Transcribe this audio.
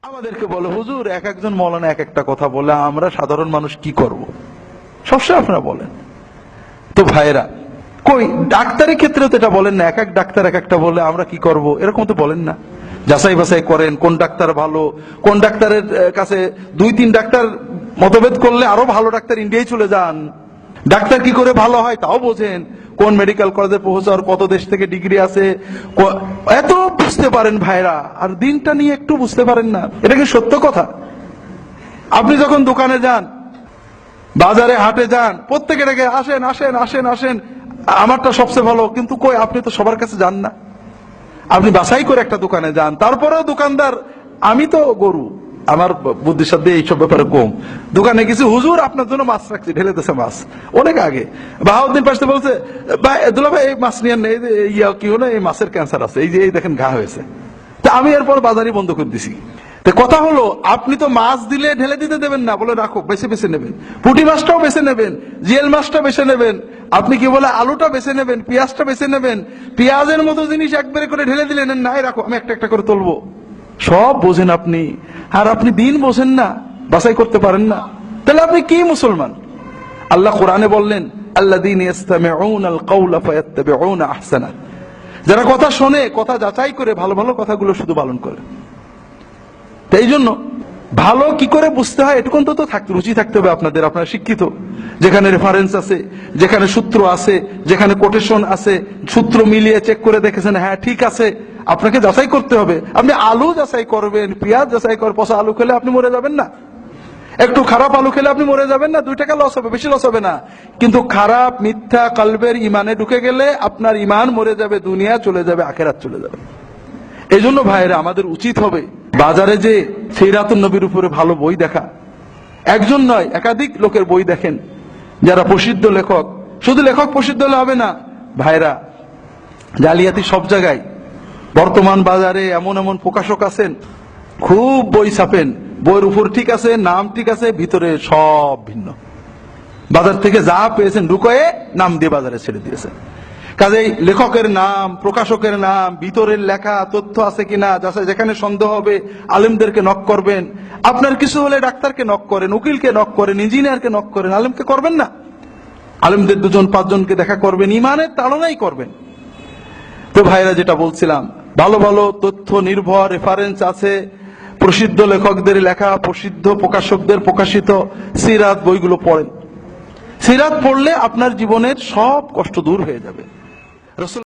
আমাদেরকে বলে হুজুর এক একজন মৌলানা এক একটা কথা বলে, আমরা সাধারণ মানুষ কি করব? সবসময় আপনারা বলেন। তো ভাইরা, কই ডাক্তারি ক্ষেত্রেও তো এটা বলেন না, এক এক ডাক্তার এক একটা বলে আমরা কি করব, এরকম তো বলেন না। যাচাই বাছাই করেন কোন ডাক্তার ভালো, কোন ডাক্তারের কাছে দুই তিন ডাক্তার মতভেদ করলে আরো ভালো ডাক্তার ইন্ডিয়ায় চলে যান। ডাক্তার কি করে ভালো হয় তাও বোঝেন, কোন মেডিকেল কলেজের প্রফেসর, কত দেশ থেকে ডিগ্রি আছে, এত বুঝতে পারেন ভাইরা, আর দিনটা নিয়ে একটু বুঝতে পারেন না। এটা কি সত্য কথা? আপনি যখন দোকানে যান, বাজারে হাটে যান, প্রত্যেকে ডেকে আসেন আসেন আসেন আসেন, আমারটা সবচেয়ে ভালো, কিন্তু কই আপনি তো সবার কাছে যান না। আপনি বাছাই করে একটা দোকানে যান, তারপরেও দোকানদার, আমি তো গরু, আমার বুদ্ধির সাথে এইসব ব্যাপারে কম, দোকানে কিছু হুজুর আপনার জন্য মাছ রাখছি, ঢেলে দিয়েছে মাছ অনেক আগে। বাহাউদ্দিন পাশে বলছে, ভাই দুলা ভাই এই মাছ নিয়ে নেই, ইয়া কি হলো, এই মাছের ক্যান্সার আছে, এই যে এই দেখেন ঘা হয়েছে। তা আমি এরপর বাজারই বন্ধ করে দিছি। কথা হলো, আপনি তো মাছ দিলে ঢেলে দিতে দেবেন না, বলে রাখো, বেছে বেছে নেবেন, পুঁটি মাছটাও বেছে নেবেন, জিএল মাছটা বেছে নেবেন, আপনি কি বলে আলুটা বেছে নেবেন, পেঁয়াজটা বেছে নেবেন, পেঁয়াজের মতো জিনিস একবারে করে ঢেলে দিলেন, নাই রাখো আমি একটা একটা করে তুলবো। সব বোঝেন আপনি, আর আপনি দিন বোঝেন না, বাছাই করতে পারেন না, তাহলে আপনি কি মুসলমান? আল্লাহ কোরআনে বললেন, আল্লাযীনা ইসতামিউনাল কাওলা ফায়াত্তাবিউনা আহসানা, যারা কথা শোনে, কথা যাচাই করে ভালো ভালো কথাগুলো শুধু পালন করে। এই জন্য ভালো কি করে বুঝতে হয় এটুকুন তো থাকতে রুচি থাকতে হবে আপনাদের। আপনারা শিক্ষিত, যেখানে রেফারেন্স আছে, যেখানে সূত্র আছে, যেখানে কোটেশন আছে, সূত্র মিলিয়ে চেক করে দেখেছেন হ্যাঁ ঠিক আছে, আপনাকে যাচাই করতে হবে। আপনি আলু যাচাই করবেন, পেঁয়াজ যাচাই করবেন, পচা আলু খেলে আপনি মরে যাবেন না, একটু খারাপ আলু খেলে আপনি মরে যাবেন না, 2 টাকা লস হবে, বেশি লস হবে না। কিন্তু খারাপ মিথ্যা কালবের ইমানে ঢুকে গেলে আপনার ইমান মরে যাবে, দুনিয়া চলে যাবে, আখেরাত চলে যাবে। এই জন্য ভাইরা, আমাদের উচিত হবে বাজারে যে সিরাতুন নবীর উপরে ভালো বই দেখা, একজন নয় একাধিক লোকের বই দেখেন, যারা প্রসিদ্ধ লেখক। শুধু লেখক প্রসিদ্ধ হলে হবে না ভাইরা, জালিয়াতি সব জায়গায়। বর্তমান বাজারে এমন এমন প্রকাশক আছেন, খুব বই ছাপেন, বইয়ের উপর ঠিক আছে, নাম ঠিক আছে, ভিতরে সব ভিন্ন। বাজার থেকে যা পেয়েছেন ঢুকয়ে নাম দিয়ে বাজারে ছেড়ে দিয়েছেন। কাজেই লেখকের নাম, প্রকাশকের নাম, ভিতরের লেখা তথ্য আছে কিনা, যেখানে সন্দেহ হবে আলেমদেরকে নক করবেন। আপনার কিছু হলে ডাক্তারকে নক করেন, উকিলকে নক করেন, ইঞ্জিনিয়ারকে নক করেন, আলেমকে করবেন না। আলেমদের 2-5 জনকে দেখা করবেন, ইমানের তাড়নাই করবেন। তো ভাইরা, যেটা বলছিলাম, ভালো ভালো তথ্য নির্ভর রেফারেন্স আছে, প্রসিদ্ধ লেখকদের লেখা, প্রসিদ্ধ প্রকাশকদের প্রকাশিত সিরাত বইগুলো পড়েন। সিরাত পড়লে আপনার জীবনের সব কষ্ট দূর হয়ে যাবে। রাসূল